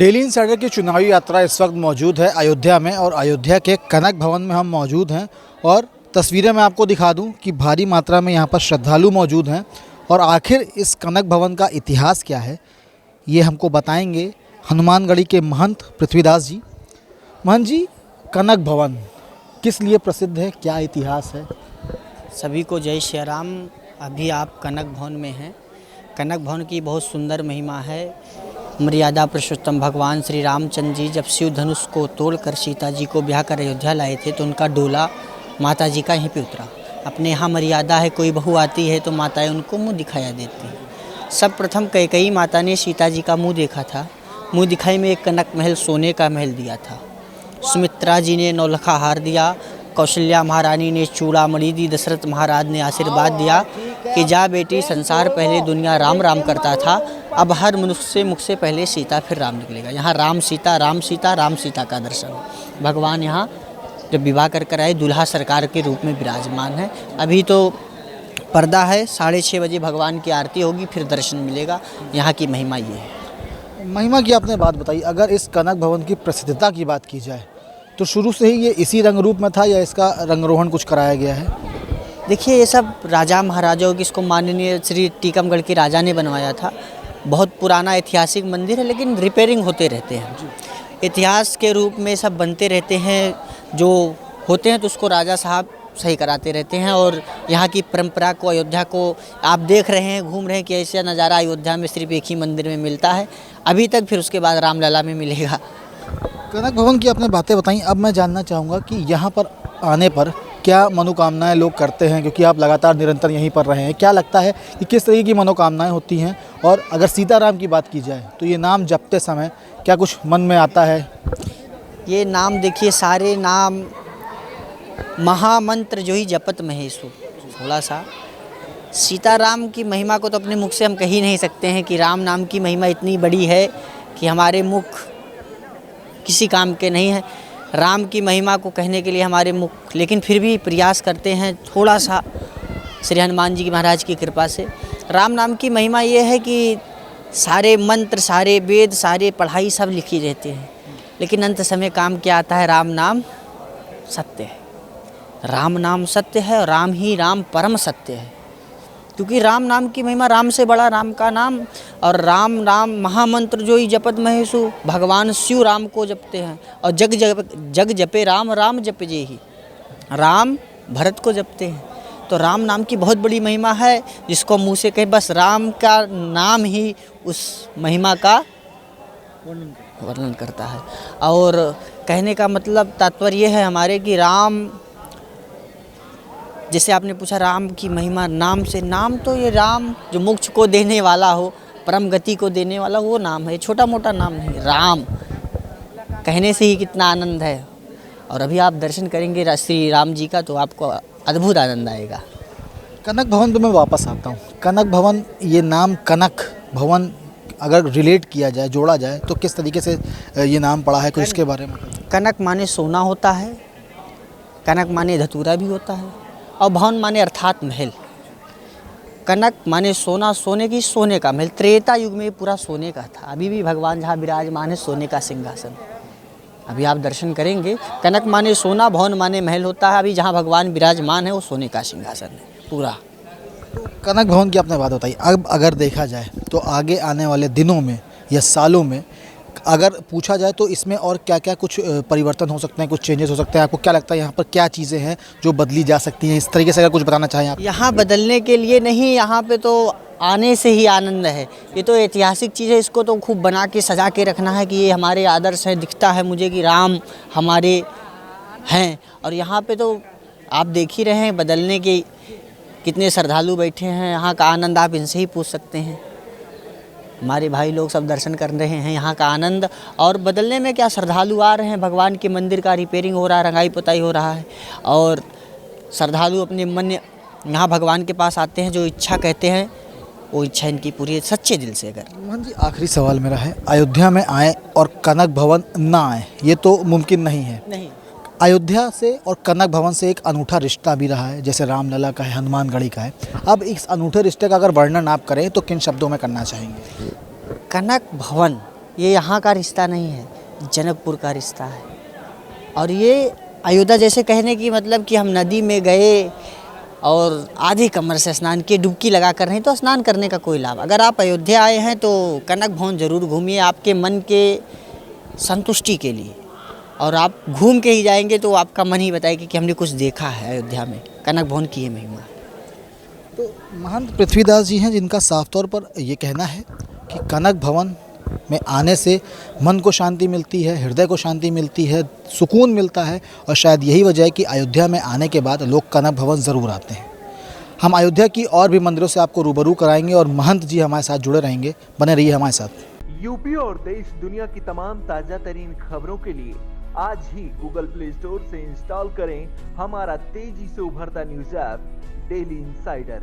Daily insider की चुनावी यात्रा इस वक्त मौजूद है अयोध्या में और अयोध्या के कनक भवन में हम मौजूद हैं और तस्वीरें मैं आपको दिखा दूं कि भारी मात्रा में यहाँ पर श्रद्धालु मौजूद हैं और आखिर इस कनक भवन का इतिहास क्या है ये हमको बताएंगे हनुमानगढ़ी के महंत पृथ्वीदास जी। महंत जी, कनक भवन किस लिए प्रसिद्ध है, क्या इतिहास है? सभी को जय श्री राम। अभी आप कनक भवन में हैं। कनक भवन की बहुत सुंदर महिमा है। मर्यादा पुरुषोत्तम भगवान श्री रामचंद्र जी जब शिव धनुष को तोड़कर सीता जी को ब्याह कर अयोध्या लाए थे तो उनका डोला माता जी का यहीं पे उतरा। अपने यहाँ मर्यादा है, कोई बहू आती है तो माताएं उनको मुंह दिखाया देती हैं। सब प्रथम कैकेयी माता ने सीता जी का मुंह देखा था। मुंह दिखाई में एक कनक महल सोने का महल दिया था। सुमित्रा जी ने नौलखा हार दिया। कौशल्या महारानी ने चूड़ामणि दी। दशरथ महाराज ने आशीर्वाद दिया कि जा बेटी, संसार पहले दुनिया राम राम करता था, अब हर मनुष्य से मुख से पहले सीता फिर राम निकलेगा। यहाँ राम सीता राम सीता राम सीता का दर्शन। भगवान यहाँ जब विवाह कर आए दूल्हा सरकार के रूप में विराजमान है। अभी तो पर्दा है, 6:30 बजे भगवान की आरती होगी, फिर दर्शन मिलेगा। यहाँ की महिमा ये है। महिमा की आपने बात बताई, अगर इस कनक भवन की प्रसिद्धता की बात की जाए तो शुरू से ही ये इसी रंग रूप में था या इसका रंगरोहण कुछ कराया गया है? देखिए, ये सब राजा महाराजाओं की, इसको माननीय श्री टीकमगढ़ के राजा ने बनवाया था। बहुत पुराना ऐतिहासिक मंदिर है, लेकिन रिपेयरिंग होते रहते हैं। इतिहास के रूप में सब बनते रहते हैं, जो होते हैं तो उसको राजा साहब सही कराते रहते हैं। और यहाँ की परंपरा को, अयोध्या को आप देख रहे हैं, घूम रहे हैं कि ऐसा नज़ारा अयोध्या में सिर्फ एक ही मंदिर में मिलता है अभी तक, फिर उसके बाद रामलला में मिलेगा। कनक भवन की आपने बातें बताई, अब मैं जानना चाहूँगा कि यहाँ पर आने पर क्या मनोकामनाएं लोग करते हैं, क्योंकि आप लगातार निरंतर यहीं पर रहे हैं। क्या लगता है कि किस तरीके की मनोकामनाएं होती हैं? और अगर सीताराम की बात की जाए तो ये नाम जपते समय क्या कुछ मन में आता है? ये नाम देखिए, सारे नाम महामंत्र जो ही जपत महेशु। थोड़ा सा सीताराम की महिमा को तो अपने मुख से हम कह ही नहीं सकते हैं कि राम नाम की महिमा इतनी बड़ी है कि हमारे मुख किसी काम के नहीं है। राम की महिमा को कहने के लिए हमारे मुख, लेकिन फिर भी प्रयास करते हैं थोड़ा सा श्री हनुमान जी की महाराज की कृपा से। राम नाम की महिमा ये है कि सारे मंत्र, सारे वेद, सारे पढ़ाई सब लिखी रहते हैं, लेकिन अंत समय काम क्या आता है? राम नाम सत्य है। राम नाम सत्य है और राम ही राम परम सत्य है। क्योंकि राम नाम की महिमा, राम से बड़ा राम का नाम। और राम नाम महामंत्र जो ही जपत महेशु, भगवान शिव राम को जपते हैं। और जग जपे राम राम जप जे ही, राम भरत को जपते हैं। तो राम नाम की बहुत बड़ी महिमा है, जिसको मुँह से कहे बस राम का नाम ही उस महिमा का वर्णन करता है। और कहने का मतलब, तात्पर्य है हमारे कि राम, जैसे आपने पूछा राम की महिमा नाम से, नाम तो ये राम जो मोक्ष को देने वाला हो, परम गति को देने वाला, वो नाम है। छोटा मोटा नाम नहीं, राम कहने से ही कितना आनंद है। और अभी आप दर्शन करेंगे श्री राम जी का तो आपको अद्भुत आनंद आएगा। कनक भवन पे मैं वापस आता हूँ। कनक भवन, ये नाम कनक भवन अगर रिलेट किया जाए, जोड़ा जाए तो किस तरीके से ये नाम पड़ा है, कुछ इसके बारे में? कनक माने सोना होता है, कनक माने धतूरा भी होता है, और भवन माने अर्थात महल। कनक माने सोना, सोने की, सोने का महल। त्रेता युग में पूरा सोने का था। अभी भी भगवान जहाँ विराजमान है, सोने का सिंहासन। अभी आप दर्शन करेंगे, कनक माने सोना, भवन माने महल होता है। अभी जहाँ भगवान विराजमान है वो सोने का सिंहासन है पूरा। कनक भवन की आपने बात बताई। अब अगर देखा जाए तो आगे आने वाले दिनों में या सालों में अगर पूछा जाए तो इसमें और क्या क्या कुछ परिवर्तन हो सकते हैं, कुछ चेंजेस हो सकते हैं? आपको क्या लगता है यहाँ पर क्या चीज़ें हैं जो बदली जा सकती हैं? इस तरीके से अगर कुछ बताना चाहें आप। यहाँ बदलने के लिए नहीं, यहाँ पे तो आने से ही आनंद है। ये तो ऐतिहासिक चीज़ है, इसको तो खूब बना के सजा के रखना है कि ये हमारे आदर्श है। दिखता है मुझे कि राम हमारे हैं। और यहाँ पे तो आप देख ही रहे हैं बदलने के कितने श्रद्धालु बैठे हैं। यहाँ का आनंद आप इनसे ही पूछ सकते हैं। हमारे भाई लोग सब दर्शन कर रहे हैं यहाँ का आनंद। और बदलने में क्या, श्रद्धालु आ रहे हैं, भगवान के मंदिर का रिपेयरिंग हो रहा है, रंगाई पुताई हो रहा है। और श्रद्धालु अपने मन यहाँ भगवान के पास आते हैं, जो इच्छा कहते हैं वो इच्छा इनकी पूरी है सच्चे दिल से। अगर मोहन जी, आखिरी सवाल मेरा है, अयोध्या में आए और कनक भवन ना आए ये तो मुमकिन नहीं है। नहीं, अयोध्या से और कनक भवन से एक अनूठा रिश्ता भी रहा है, जैसे रामलला का है, हनुमानगढ़ी का है। अब इस अनूठे रिश्ते का अगर वर्णन आप करें तो किन शब्दों में करना चाहेंगे? कनक भवन ये यहाँ का रिश्ता नहीं है, जनकपुर का रिश्ता है। और ये अयोध्या जैसे कहने की मतलब कि हम नदी में गए और आधी कमर से स्नान किए, डुबकी लगा कर नहीं, तो स्नान करने का कोई लाभ। अगर आप अयोध्या आए हैं तो कनक भवन ज़रूर घूमिए, आपके मन के संतुष्टि के लिए। और आप घूम के ही जाएंगे तो आपका मन ही बताएगा कि हमने कुछ देखा है अयोध्या में, कनक भवन की ये महिमा। तो महंत पृथ्वीदास जी हैं जिनका साफ तौर पर ये कहना है कि कनक भवन में आने से मन को शांति मिलती है, हृदय को शांति मिलती है, सुकून मिलता है, और शायद यही वजह है कि अयोध्या में आने के बाद लोग कनक भवन ज़रूर आते हैं। हम अयोध्या की और भी मंदिरों से आपको रूबरू कराएंगे और महंत जी हमारे साथ जुड़े रहेंगे। बने रहिए हमारे साथ। यूपी और देश दुनिया की तमाम ताजा तरीन खबरों के लिए आज ही गूगल प्ले स्टोर से इंस्टॉल करें हमारा तेजी से उभरता न्यूज़ ऐप डेली इंसाइडर।